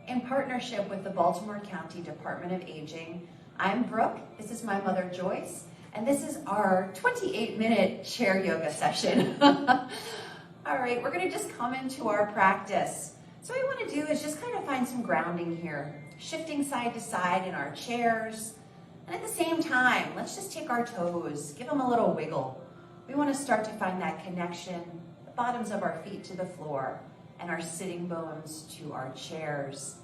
In partnership with the Baltimore County Department of Aging, I'm Brooke, this is my mother Joyce, and this is our 28-minute chair yoga session. All right, we're gonna just come into our practice. So what we wanna do is just kind of find some grounding here, shifting side to side in our chairs. And at the same time, let's just take our toes, give them a little wiggle. We wanna start to find that connection, the bottoms of our feet to the floor, and our sitting bones to our chairs.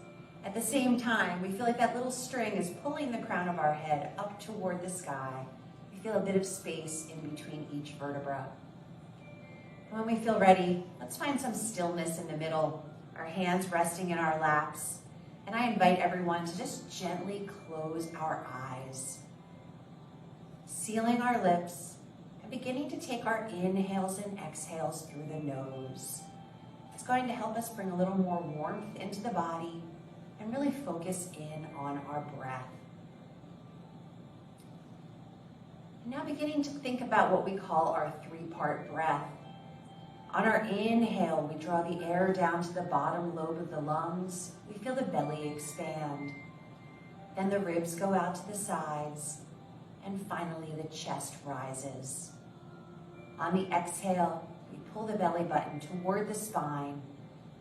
At the same time, we feel like that little string is pulling the crown of our head up toward the sky. We feel a bit of space in between each vertebra. And when we feel ready, let's find some stillness in the middle, our hands resting in our laps. And I invite everyone to just gently close our eyes, sealing our lips and beginning to take our inhales and exhales through the nose. It's going to help us bring a little more warmth into the body and really focus in on our breath. And now beginning to think about what we call our three-part breath. On our inhale, we draw the air down to the bottom lobe of the lungs. We feel the belly expand. Then the ribs go out to the sides. And finally, the chest rises. On the exhale, we pull the belly button toward the spine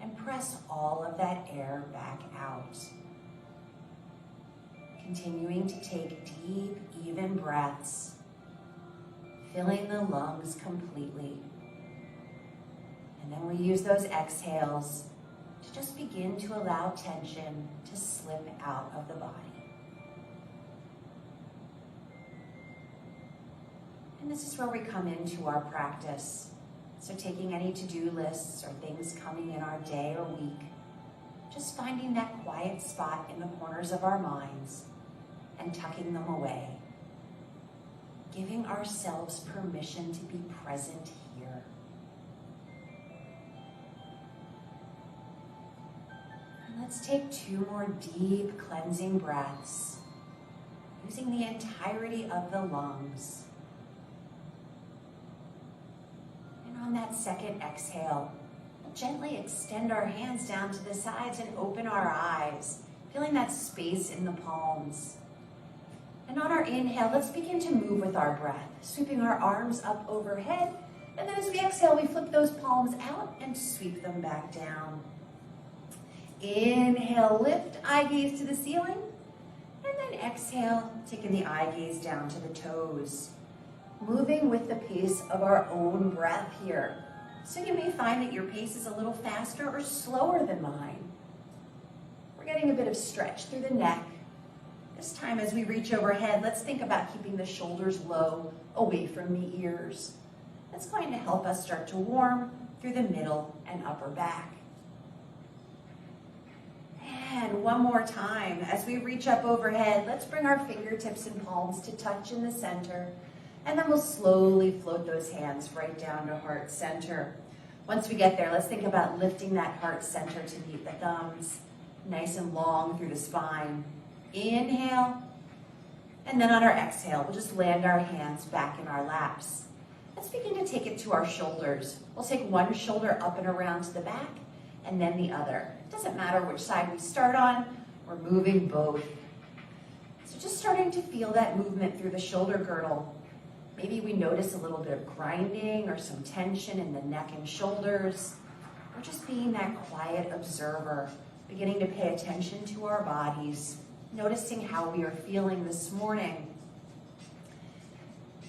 and press all of that air back out. Continuing to take deep, even breaths, filling the lungs completely. And then we use those exhales to just begin to allow tension to slip out of the body. And this is where we come into our practice. So taking any to-do lists or things coming in our day or week, just finding that quiet spot in the corners of our minds and tucking them away. Giving ourselves permission to be present here. And let's take 2 more deep cleansing breaths, using the entirety of the lungs. On that second exhale, we'll gently extend our hands down to the sides and open our eyes, feeling that space in the palms. And on our inhale, let's begin to move with our breath, sweeping our arms up overhead. And then as we exhale, we flip those palms out and sweep them back down. Inhale, lift, eye gaze to the ceiling. And then exhale, taking the eye gaze down to the toes. Moving with the pace of our own breath here. So you may find that your pace is a little faster or slower than mine. We're getting a bit of stretch through the neck. This time as we reach overhead, let's think about keeping the shoulders low, away from the ears. That's going to help us start to warm through the middle and upper back. And one more time, as we reach up overhead, let's bring our fingertips and palms to touch in the center. And then we'll slowly float those hands right down to heart center. Once we get there, let's think about lifting that heart center to meet the thumbs, nice and long through the spine. Inhale, and then on our exhale, we'll just land our hands back in our laps. Let's begin to take it to our shoulders. We'll take one shoulder up and around to the back, and then the other. It doesn't matter which side we start on, we're moving both. So just starting to feel that movement through the shoulder girdle. Maybe we notice a little bit of grinding or some tension in the neck and shoulders. Or just being that quiet observer, beginning to pay attention to our bodies, noticing how we are feeling this morning.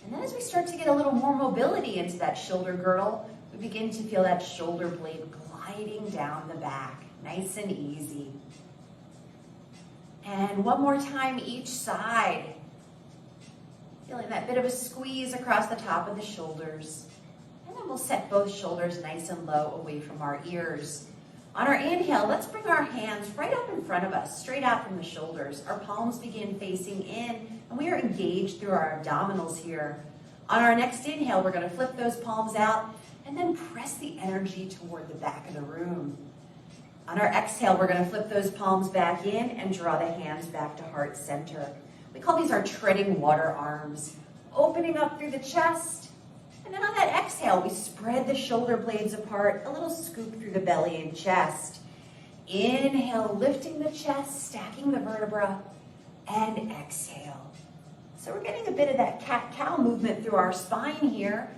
And then as we start to get a little more mobility into that shoulder girdle, we begin to feel that shoulder blade gliding down the back, nice and easy. And one more time each side. Feeling that bit of a squeeze across the top of the shoulders. And then we'll set both shoulders nice and low away from our ears. On our inhale, let's bring our hands right up in front of us, straight out from the shoulders. Our palms begin facing in, and we are engaged through our abdominals here. On our next inhale, we're going to flip those palms out and then press the energy toward the back of the room. On our exhale, we're going to flip those palms back in and draw the hands back to heart center. We call these our treading water arms, opening up through the chest. And then on that exhale, we spread the shoulder blades apart, a little scoop through the belly and chest. Inhale, lifting the chest, stacking the vertebra, and exhale. So we're getting a bit of that cat-cow movement through our spine here,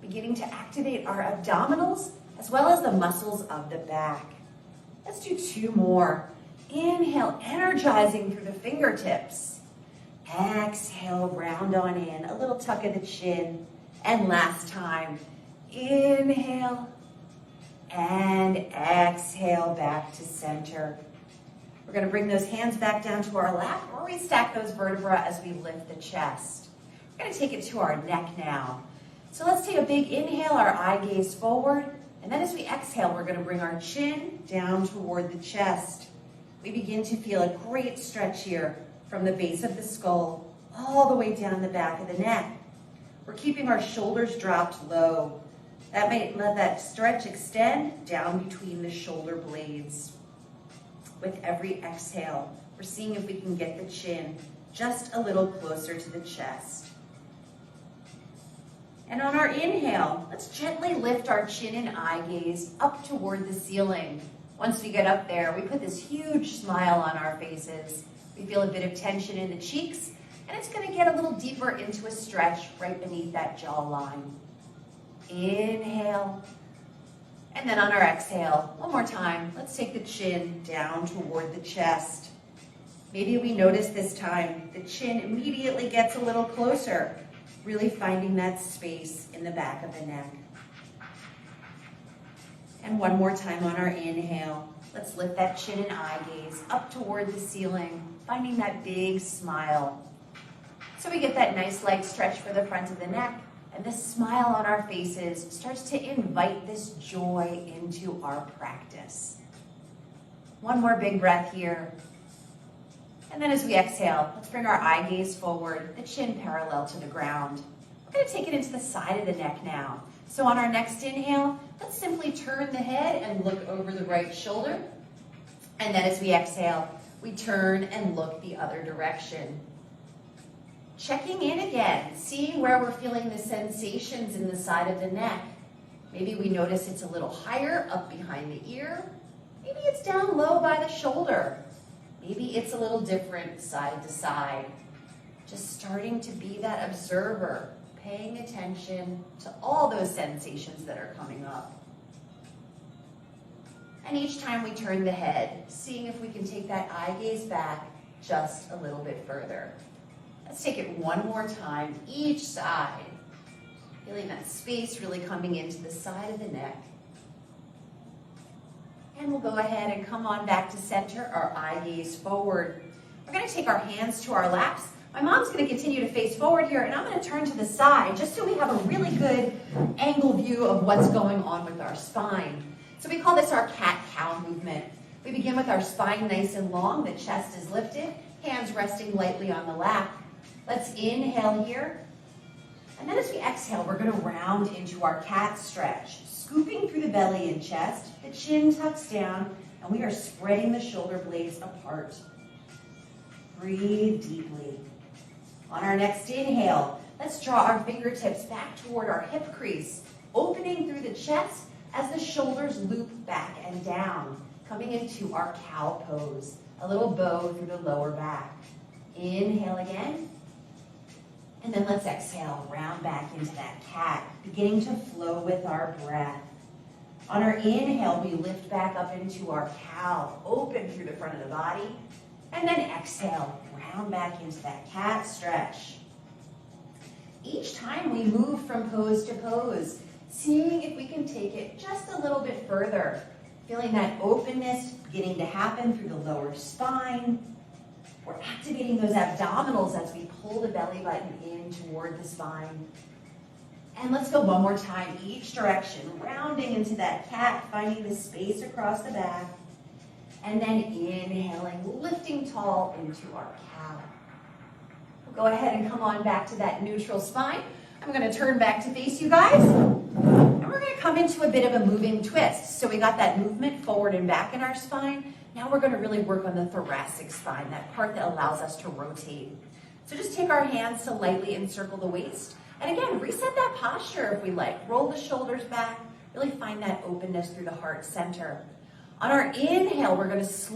beginning to activate our abdominals as well as the muscles of the back. Let's do 2 more. Inhale, energizing through the fingertips. Exhale, round on in, a little tuck of the chin. And last time, inhale and exhale back to center. We're going to bring those hands back down to our lap or we stack those vertebrae as we lift the chest. We're going to take it to our neck now. So let's take a big inhale, our eye gaze forward. And then as we exhale, we're going to bring our chin down toward the chest. We begin to feel a great stretch here from the base of the skull all the way down the back of the neck. We're keeping our shoulders dropped low. That might let that stretch extend down between the shoulder blades. With every exhale, we're seeing if we can get the chin just a little closer to the chest. And on our inhale, let's gently lift our chin and eye gaze up toward the ceiling. Once we get up there, we put this huge smile on our faces. We feel a bit of tension in the cheeks, and it's going to get a little deeper into a stretch right beneath that jawline. Inhale. And then on our exhale, one more time, let's take the chin down toward the chest. Maybe we notice this time the chin immediately gets a little closer, really finding that space in the back of the neck. And one more time on our inhale, let's lift that chin and eye gaze up toward the ceiling, finding that big smile. So we get that nice light stretch for the front of the neck, and this smile on our faces starts to invite this joy into our practice. One more big breath here. And then as we exhale, let's bring our eye gaze forward, the chin parallel to the ground. We're going to take it into the side of the neck now. So on our next inhale, let's simply turn the head and look over the right shoulder. And then as we exhale, we turn and look the other direction. Checking in again, seeing where we're feeling the sensations in the side of the neck. Maybe we notice it's a little higher up behind the ear. Maybe it's down low by the shoulder. Maybe it's a little different side to side. Just starting to be that observer, paying attention to all those sensations that are coming up. And each time we turn the head, seeing if we can take that eye gaze back just a little bit further. Let's take it one more time, each side. Feeling that space really coming into the side of the neck. And we'll go ahead and come on back to center, our eye gaze forward. We're going to take our hands to our laps. My mom's going to continue to face forward here, and I'm going to turn to the side just so we have a really good angle view of what's going on with our spine. So we call this our cat-cow movement. We begin with our spine nice and long, the chest is lifted, hands resting lightly on the lap. Let's inhale here. And then as we exhale, we're going to round into our cat stretch. Scooping through the belly and chest, the chin tucks down, and we are spreading the shoulder blades apart. Breathe deeply. On our next inhale, let's draw our fingertips back toward our hip crease, opening through the chest as the shoulders loop back and down, coming into our cow pose, a little bow through the lower back. Inhale again. And then let's exhale, round back into that cat, beginning to flow with our breath. On our inhale, we lift back up into our cow, open through the front of the body. And then exhale, round back into that cat stretch. Each time we move from pose to pose, seeing if we can take it just a little bit further, feeling that openness beginning to happen through the lower spine. We're activating those abdominals as we pull the belly button in toward the spine. And let's go one more time, each direction, rounding into that cat, finding the space across the back. And then inhaling, lifting tall into our cow. We'll go ahead and come on back to that neutral spine. I'm going to turn back to face you guys. And we're going to come into a bit of a moving twist. So we got that movement forward and back in our spine. Now we're going to really work on the thoracic spine, that part that allows us to rotate. So just take our hands to lightly encircle the waist. And again, reset that posture if we like. Roll the shoulders back. Really find that openness through the heart center. On our inhale, we're gonna as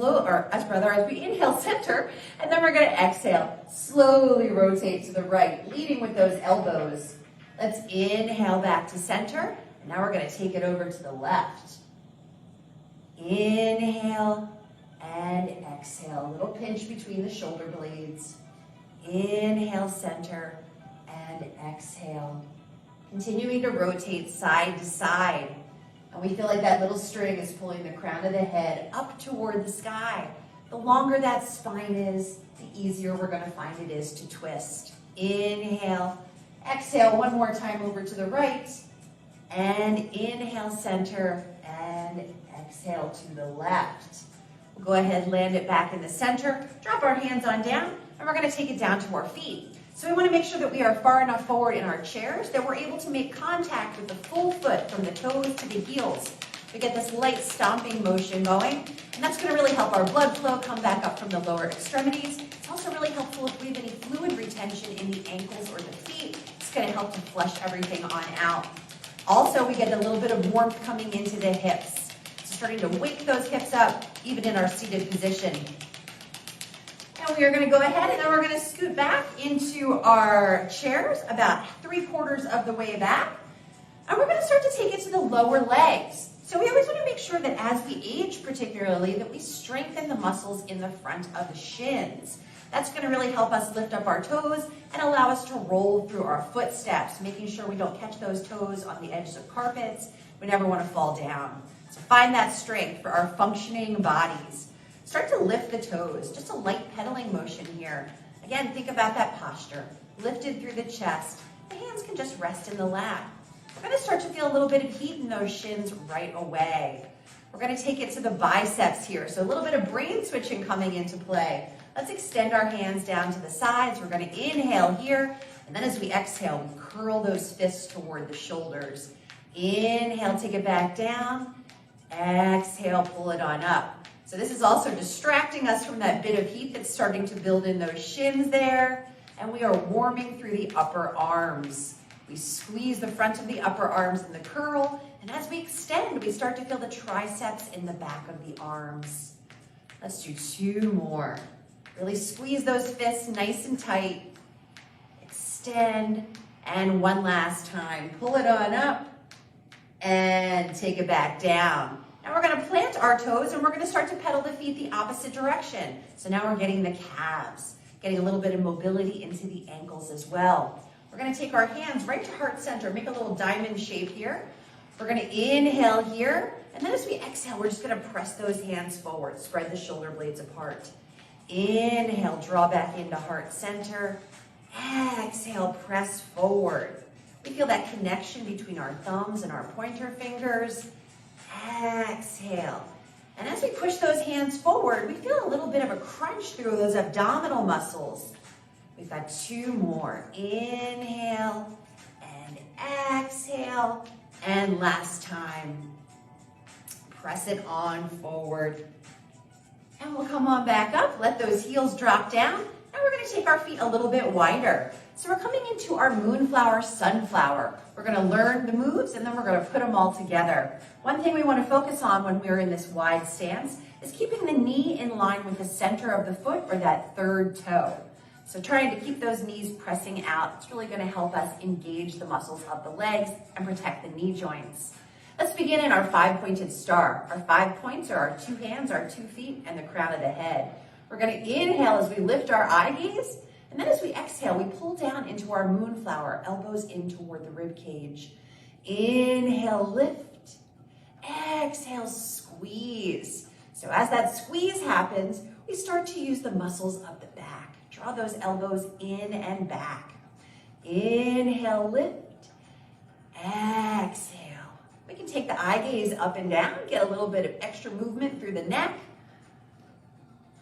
we inhale, center, and then we're gonna exhale, slowly rotate to the right, leading with those elbows. Let's inhale back to center, and now we're gonna take it over to the left. Inhale and exhale, a little pinch between the shoulder blades. Inhale, center, and exhale. Continuing to rotate side to side. And we feel like that little string is pulling the crown of the head up toward the sky. The longer that spine is, the easier we're going to find it is to twist. Inhale, exhale one more time over to the right. And inhale, center, and exhale to the left. We'll go ahead and land it back in the center, drop our hands on down, and we're going to take it down to our feet. So we want to make sure that we are far enough forward in our chairs that we're able to make contact with the full foot from the toes to the heels. We get this light stomping motion going, and that's going to really help our blood flow come back up from the lower extremities. It's also really helpful if we have any fluid retention in the ankles or the feet. It's going to help to flush everything on out. Also, we get a little bit of warmth coming into the hips. So starting to wake those hips up, even in our seated position. And we are going to go ahead and then we're going to scoot back into our chairs about 3/4 of the way back. And we're going to start to take it to the lower legs. So we always want to make sure that as we age particularly, that we strengthen the muscles in the front of the shins. That's going to really help us lift up our toes and allow us to roll through our footsteps, making sure we don't catch those toes on the edges of carpets. We never want to fall down. So find that strength for our functioning bodies. Start to lift the toes, just a light pedaling motion here. Again, think about that posture. Lifted through the chest. The hands can just rest in the lap. We're going to start to feel a little bit of heat in those shins right away. We're going to take it to the biceps here. So a little bit of brain switching coming into play. Let's extend our hands down to the sides. We're going to inhale here. And then as we exhale, we curl those fists toward the shoulders. Inhale, take it back down. Exhale, pull it on up. So this is also distracting us from that bit of heat that's starting to build in those shins there. And we are warming through the upper arms. We squeeze the front of the upper arms in the curl. And as we extend, we start to feel the triceps in the back of the arms. Let's do 2 more. Really squeeze those fists nice and tight. Extend. And one last time. Pull it on up. And take it back down. Now we're going to plant our toes and we're going to start to pedal the feet the opposite direction. So now we're getting the calves, getting a little bit of mobility into the ankles as well. We're going to take our hands right to heart center, make a little diamond shape here. We're going to inhale here, and then as we exhale, we're just going to press those hands forward, spread the shoulder blades apart. Inhale, draw back into heart center. Exhale, press forward. We feel that connection between our thumbs and our pointer fingers. Exhale. And as we push those hands forward, we feel a little bit of a crunch through those abdominal muscles. We've got 2 more. Inhale and exhale. And last time. Press it on forward. And we'll come on back up. Let those heels drop down. And we're going to take our feet a little bit wider. So we're coming into our Moonflower, Sunflower. We're going to learn the moves and then we're going to put them all together. One thing we want to focus on when we're in this wide stance is keeping the knee in line with the center of the foot or that 3rd toe. So trying to keep those knees pressing out. It's really going to help us engage the muscles of the legs and protect the knee joints. Let's begin in our 5-pointed star. Our 5 points are our 2 hands, our 2 feet, and the crown of the head. We're going to inhale as we lift our eye gaze. And then as we exhale, we pull down into our Moonflower, elbows in toward the rib cage. Inhale, lift. Exhale, squeeze. So as that squeeze happens, we start to use the muscles of the back. Draw those elbows in and back. Inhale, lift. Exhale. We can take the eye gaze up and down, get a little bit of extra movement through the neck.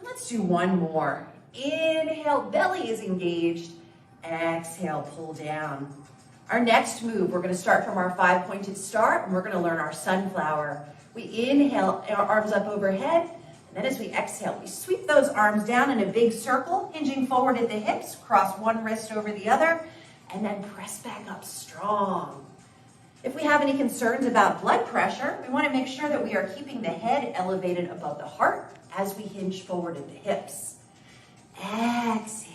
Let's do 1 more. Inhale, belly is engaged. Exhale, pull down. Our next move, we're going to start from our 5-pointed star, and we're going to learn our sunflower. We inhale, our arms up overhead, and then as we exhale, we sweep those arms down in a big circle, hinging forward at the hips, cross one wrist over the other, and then press back up strong. If we have any concerns about blood pressure, we want to make sure that we are keeping the head elevated above the heart as we hinge forward at the hips. Exhale.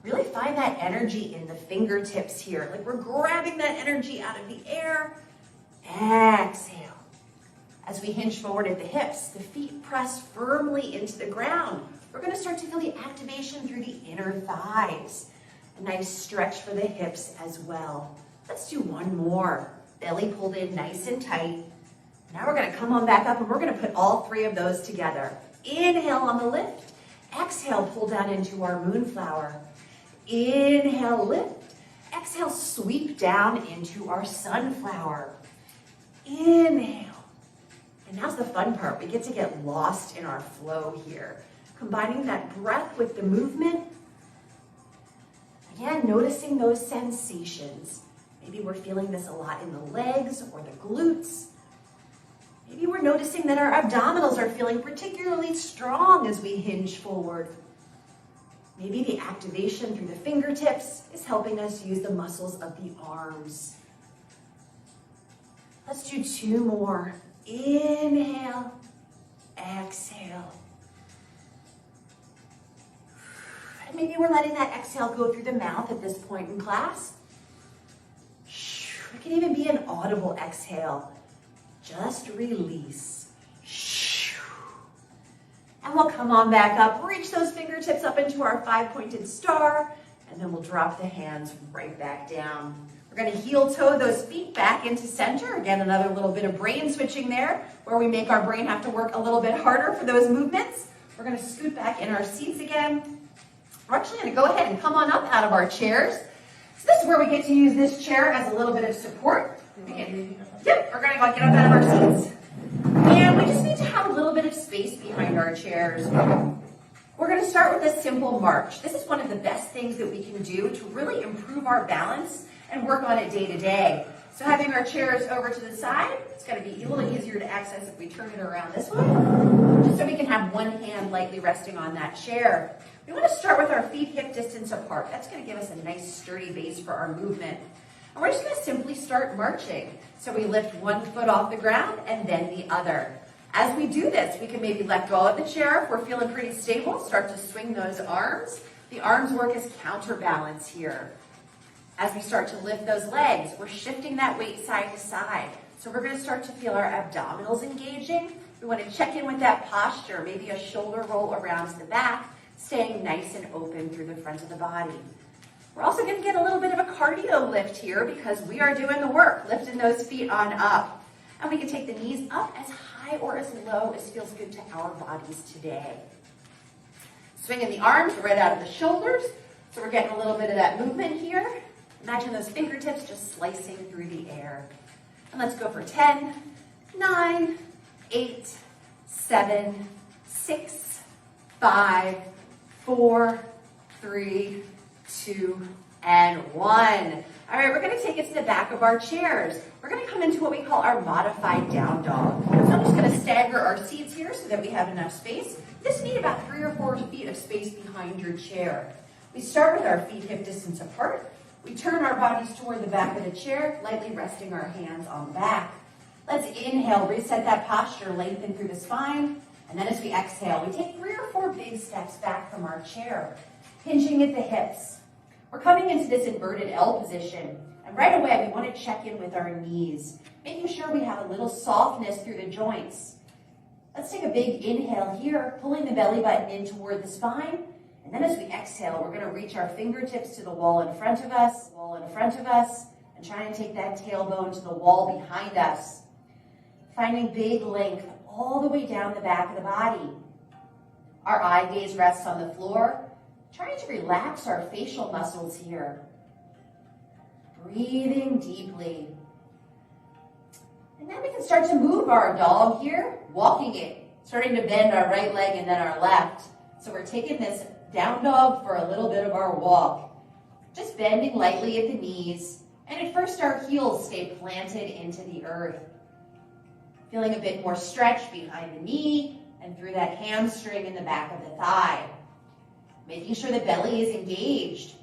Really find that energy in the fingertips here, like we're grabbing that energy out of the air. Exhale. As we hinge forward at the hips, the feet press firmly into the ground. We're going to start to feel the activation through the inner thighs. A nice stretch for the hips as well. Let's do one more. Belly pulled in nice and tight. Now we're going to come on back up and we're going to put all three of those together. Inhale on the lift. Exhale, pull down into our Moonflower. Inhale, lift. Exhale, sweep down into our Sunflower. Inhale. And now's the fun part. We get to get lost in our flow here. Combining that breath with the movement. Again, noticing those sensations. Maybe we're feeling this a lot in the legs or the glutes. Maybe we're noticing that our abdominals are feeling particularly strong as we hinge forward. Maybe the activation through the fingertips is helping us use the muscles of the arms. Let's do two more. Inhale, exhale. And maybe we're letting that exhale go through the mouth at this point in class. It can even be an audible exhale. Just release. And we'll come on back up, reach those fingertips up into our five-pointed star, and then we'll drop the hands right back down. We're going to heel toe those feet back into center. Again, another little bit of brain switching there, where we make our brain have to work a little bit harder for those movements. We're going to scoot back in our seats again. We're actually going to go ahead and come on up out of our chairs. So this is where we get to use this chair as a little bit of support. We're going to go get up out of our seats. And we just need to have a little bit of space behind our chairs. We're going to start with a simple march. This is one of the best things that we can do to really improve our balance and work on it day to day. So having our chairs over to the side, it's going to be a little easier to access if we turn it around this way, just so we can have one hand lightly resting on that chair. We want to start with our feet hip distance apart. That's going to give us a nice sturdy base for our movement. And we're just going to simply start marching. So we lift one foot off the ground and then the other. As we do this, we can maybe let go of the chair if we're feeling pretty stable. Start to swing those arms. The arms work as counterbalance here. As we start to lift those legs, we're shifting that weight side to side. So we're going to start to feel our abdominals engaging. We want to check in with that posture, maybe a shoulder roll around to the back, staying nice and open through the front of the body. We're also going to get a little bit of a cardio lift here because we are doing the work, lifting those feet on up. And we can take the knees up as high or as low as feels good to our bodies today. Swinging the arms right out of the shoulders. So we're getting a little bit of that movement here. Imagine those fingertips just slicing through the air. And let's go for 10, 9, 8, 7, 6, 5, 4, 3, 2, and 1. All right, we're going to take it to the back of our chairs. We're going to come into what we call our modified down dog. So I'm just going to stagger our seats here so that we have enough space. You just need about 3 or 4 feet of space behind your chair. We start with our feet hip distance apart. We turn our bodies toward the back of the chair, lightly resting our hands on the back. Let's inhale, reset that posture, lengthen through the spine. And then as we exhale, we take 3 or 4 big steps back from our chair, hinging at the hips. We're coming into this inverted L position. And right away, we want to check in with our knees, making sure we have a little softness through the joints. Let's take a big inhale here, pulling the belly button in toward the spine. And then as we exhale, we're going to reach our fingertips to the wall in front of us, and try and take that tailbone to the wall behind us. Finding big length all the way down the back of the body. Our eye gaze rests on the floor, trying to relax our facial muscles here. Breathing deeply. And then we can start to move our dog here, walking it, starting to bend our right leg and then our left. So we're taking this down dog for a little bit of our walk. Just bending lightly at the knees. And at first our heels stay planted into the earth. Feeling a bit more stretch behind the knee and through that hamstring in the back of the thigh. Making sure the belly is engaged.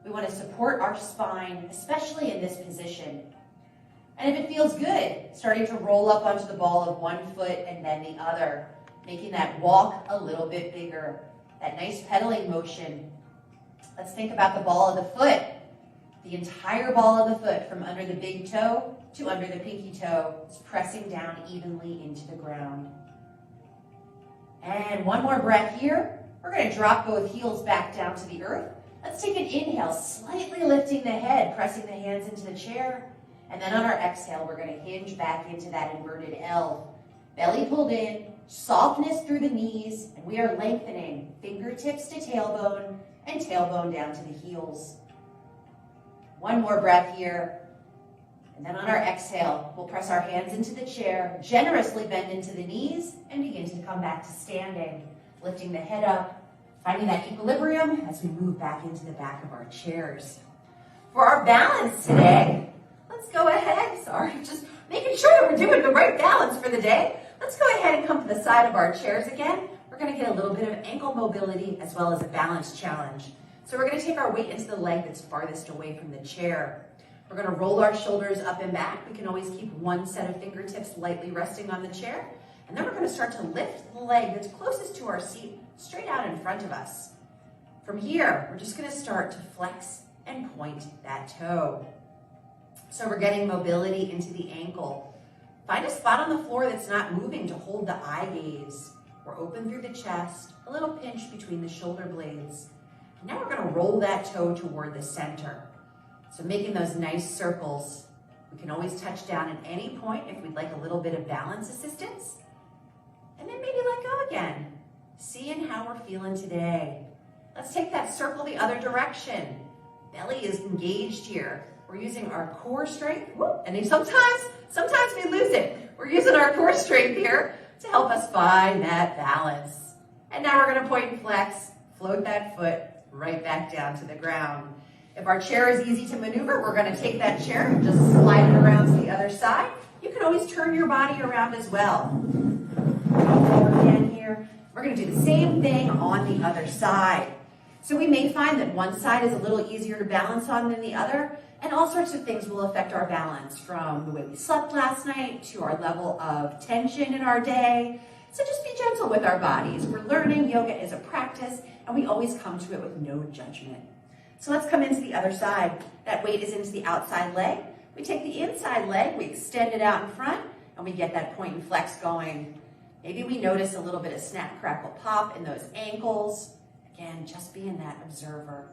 We want to support our spine, especially in this position. And if it feels good, starting to roll up onto the ball of one foot and then the other, making that walk a little bit bigger, that nice pedaling motion. Let's think about the ball of the foot. The entire ball of the foot from under the big toe to under the pinky toe is pressing down evenly into the ground. And one more breath here. We're going to drop both heels back down to the earth. Let's take an inhale, slightly lifting the head, pressing the hands into the chair. And then on our exhale, we're going to hinge back into that inverted L. Belly pulled in, softness through the knees, and we are lengthening fingertips to tailbone and tailbone down to the heels. One more breath here. And then on our exhale, we'll press our hands into the chair, generously bend into the knees, and begin to come back to standing, lifting the head up, finding that equilibrium as we move back into the back of our chairs. For our balance today, let's go ahead, just making sure that we're doing the right balance for the day. Let's go ahead and come to the side of our chairs again. We're going to get a little bit of ankle mobility as well as a balance challenge. So we're going to take our weight into the leg that's farthest away from the chair. We're going to roll our shoulders up and back. We can always keep one set of fingertips lightly resting on the chair. And then we're going to start to lift the leg that's closest to our seat straight out in front of us. From here, we're just going to start to flex and point that toe. So we're getting mobility into the ankle. Find a spot on the floor that's not moving to hold the eye gaze. We're open through the chest, a little pinch between the shoulder blades. And now we're going to roll that toe toward the center. So making those nice circles. We can always touch down at any point if we'd like a little bit of balance assistance. And then maybe let go again. Seeing how we're feeling today. Let's take that circle the other direction. Belly is engaged here. We're using our core strength. And then sometimes we lose it. We're using our core strength here to help us find that balance. And now we're going to point and flex, float that foot right back down to the ground. If our chair is easy to maneuver, we're going to take that chair and just slide it around to the other side. You can always turn your body around as well. Again here. We're going to do the same thing on the other side. So we may find that one side is a little easier to balance on than the other, and all sorts of things will affect our balance, from the way we slept last night to our level of tension in our day. So just be gentle with our bodies. We're learning. Yoga is a practice, and we always come to it with no judgment. So let's come into the other side. That weight is into the outside leg. We take the inside leg, we extend it out in front, and we get that point and flex going. Maybe we notice a little bit of snap, crackle, pop in those ankles. Again, just being that observer.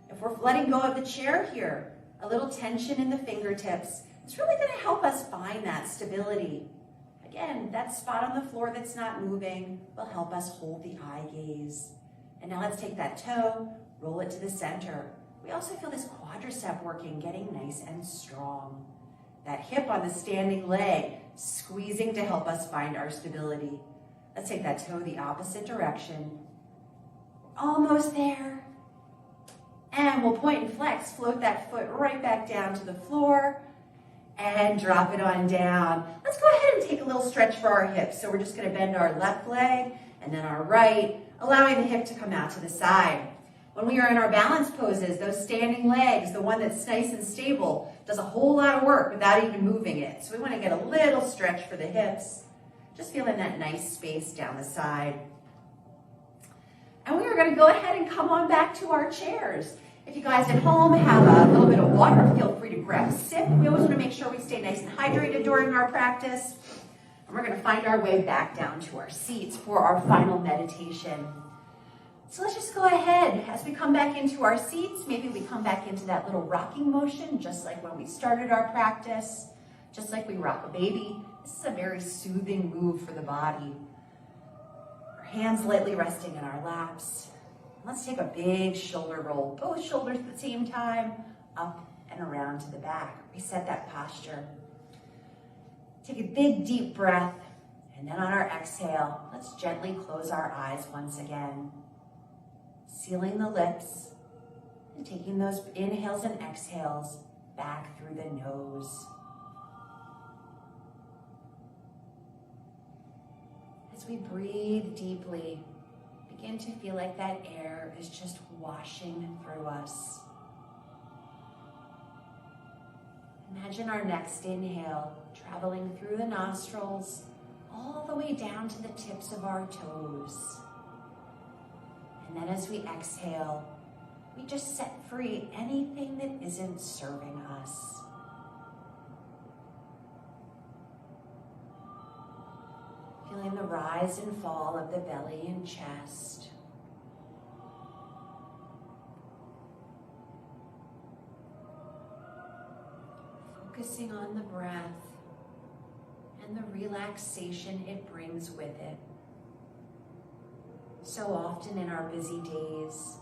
If we're letting go of the chair here, a little tension in the fingertips, it's really going to help us find that stability. Again, that spot on the floor that's not moving will help us hold the eye gaze. And now let's take that toe, roll it to the center. We also feel this quadricep working, getting nice and strong. That hip on the standing leg, squeezing to help us find our stability. Let's take that toe the opposite direction. Almost there. And we'll point and flex, float that foot right back down to the floor and drop it on down. Let's go ahead and take a little stretch for our hips. So we're just going to bend our left leg and then our right, allowing the hip to come out to the side. When we are in our balance poses, those standing legs, the one that's nice and stable, does a whole lot of work without even moving it. So we want to get a little stretch for the hips, just feeling that nice space down the side. And we are going to go ahead and come on back to our chairs. If you guys at home have a little bit of water, feel free to grab a sip. We always want to make sure we stay nice and hydrated during our practice. And we're going to find our way back down to our seats for our final meditation. So let's just go ahead. As we come back into our seats, maybe we come back into that little rocking motion, just like when we started our practice, just like we rock a baby. This is a very soothing move for the body. Our hands lightly resting in our laps. Let's take a big shoulder roll, both shoulders at the same time, up and around to the back. Reset that posture. Take a big, deep breath, and then on our exhale, let's gently close our eyes once again. Sealing the lips and taking those inhales and exhales back through the nose. As we breathe deeply, begin to feel like that air is just washing through us. Imagine our next inhale traveling through the nostrils all the way down to the tips of our toes. And then as we exhale, we just set free anything that isn't serving us. Feeling the rise and fall of the belly and chest. Focusing on the breath and the relaxation it brings with it. So often in our busy days,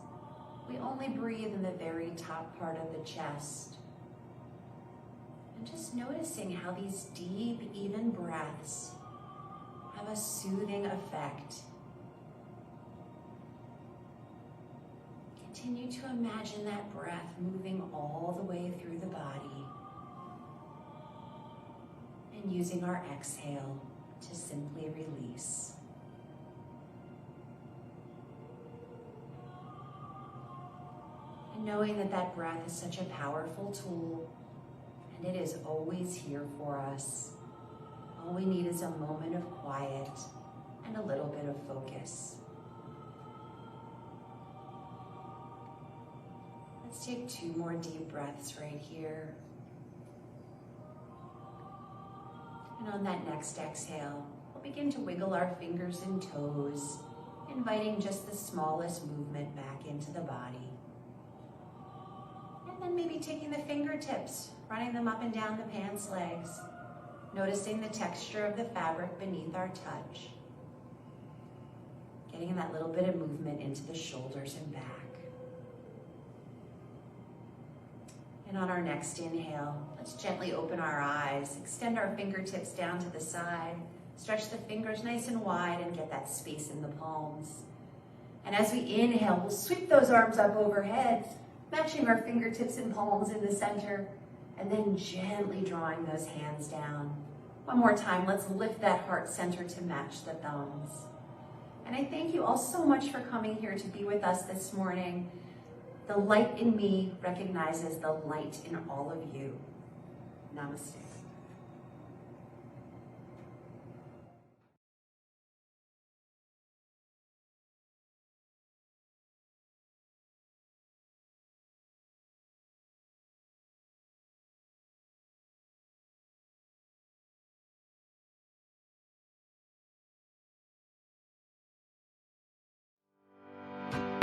we only breathe in the very top part of the chest. And just noticing how these deep, even breaths have a soothing effect. Continue to imagine that breath moving all the way through the body. And using our exhale to simply release. And knowing that that breath is such a powerful tool, and it is always here for us. All we need is a moment of quiet and a little bit of focus. Let's take 2 more deep breaths right here. And on that next exhale, we'll begin to wiggle our fingers and toes, inviting just the smallest movement back into the body. And then maybe taking the fingertips, running them up and down the pants legs, noticing the texture of the fabric beneath our touch, getting that little bit of movement into the shoulders and back. And on our next inhale, let's gently open our eyes, extend our fingertips down to the side, stretch the fingers nice and wide and get that space in the palms. And as we inhale, we'll sweep those arms up overhead, matching our fingertips and palms in the center, and then gently drawing those hands down. One more time, let's lift that heart center to match the thumbs. And I thank you all so much for coming here to be with us this morning. The light in me recognizes the light in all of you. Namaste.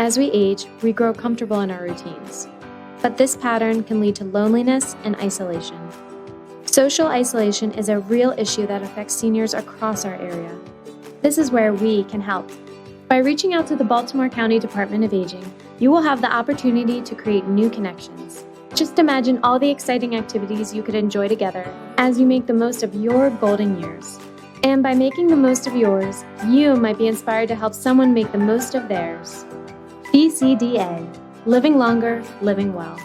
As we age, we grow comfortable in our routines. But this pattern can lead to loneliness and isolation. Social isolation is a real issue that affects seniors across our area. This is where we can help. By reaching out to the Baltimore County Department of Aging, you will have the opportunity to create new connections. Just imagine all the exciting activities you could enjoy together as you make the most of your golden years. And by making the most of yours, you might be inspired to help someone make the most of theirs. BCDA, living longer, living well.